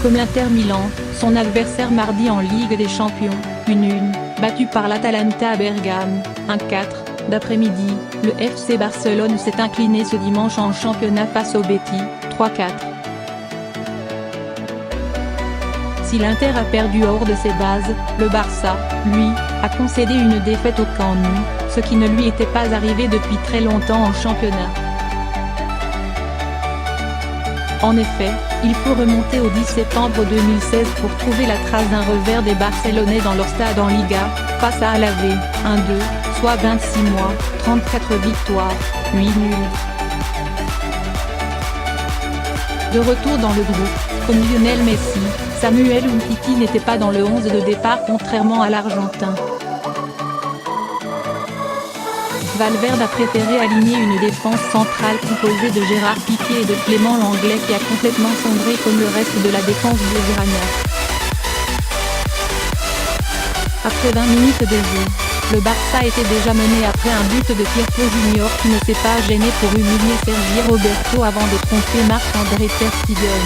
comme l'Inter Milan, son adversaire mardi en Ligue des Champions, 1-1, battu par l'Atalanta à Bergame, 1-4, d'après-midi, le FC Barcelone s'est incliné ce dimanche en championnat face au Betis, 3-4. Si l'Inter a perdu hors de ses bases, le Barça, lui, a concédé une défaite au Camp Nou, ce qui ne lui était pas arrivé depuis très longtemps en championnat. En effet, il faut remonter au 10 septembre 2016 pour trouver la trace d'un revers des Barcelonais dans leur stade en Liga, face à Alavés, 1-2, soit 26 mois, 34 victoires, 8 nuls. De retour dans le groupe, comme Lionel Messi, Samuel Umtiti n'était pas dans le 11 de départ contrairement à l'Argentin. Valverde a préféré aligner une défense centrale composée de Gérard Piqué et de Clément Lenglet qui a complètement sombré comme le reste de la défense blaugrana. Après 20 minutes de jeu, le Barça était déjà mené après un but de Firpo Junior qui ne s'est pas gêné pour humilier Sergi Roberto avant de tromper Marc-André ter Stegen.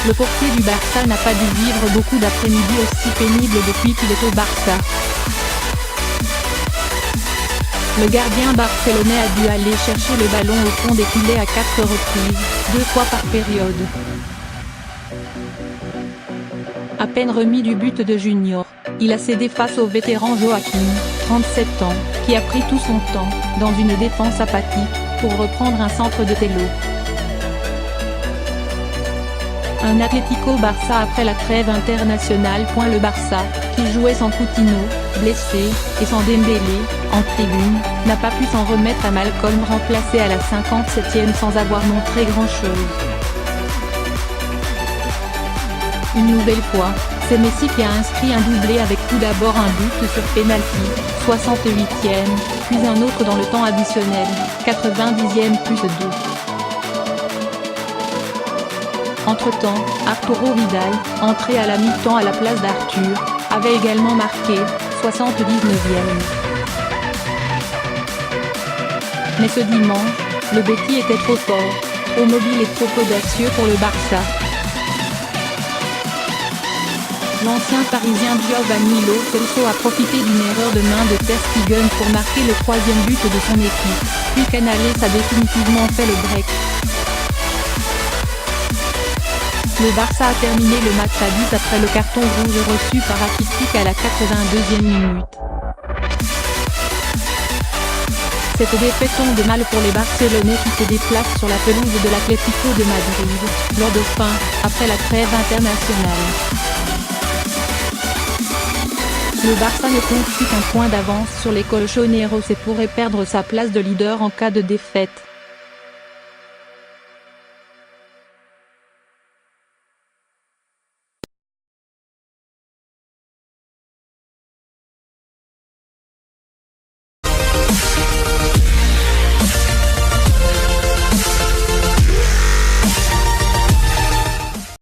Le portier du Barça n'a pas dû vivre beaucoup d'après-midi aussi pénibles depuis qu'il est au Barça. Le gardien barcelonais a dû aller chercher le ballon au fond des filets à 4 reprises, 2 fois par période. À peine remis du but de Junior, il a cédé face au vétéran Joaquim, 37 ans, qui a pris tout son temps, dans une défense apathique, pour reprendre un centre de Tello. Un Atlético Barça après la trêve internationale. Le Barça, qui jouait sans Coutinho, blessé, et sans Dembélé, en tribune, n'a pas pu s'en remettre à Malcolm remplacé à la 57e sans avoir montré grand-chose. Une nouvelle fois, c'est Messi qui a inscrit un doublé avec tout d'abord un but sur pénalty, 68e, puis un autre dans le temps additionnel, 90e plus 2. Entre-temps, Arturo Vidal, entré à la mi-temps à la place d'Arthur, avait également marqué, 79e. Mais ce dimanche, le Betis était trop fort, trop mobile et trop audacieux pour le Barça. L'ancien parisien Giovanni Lo Celso a profité d'une erreur de main de ter Stegen pour marquer le 3e but de son équipe, puis Canales a définitivement fait le break. Le Barça a terminé le match à 10 après le carton rouge reçu par Rakitic à la 82e minute. Cette défaite tombe mal pour les Barcelonais qui se déplacent sur la pelouse de l'Atlético de Madrid, lors de fin, après la trêve internationale. Le Barça ne compte plus qu'un point d'avance sur les Colchoneros et pourrait perdre sa place de leader en cas de défaite.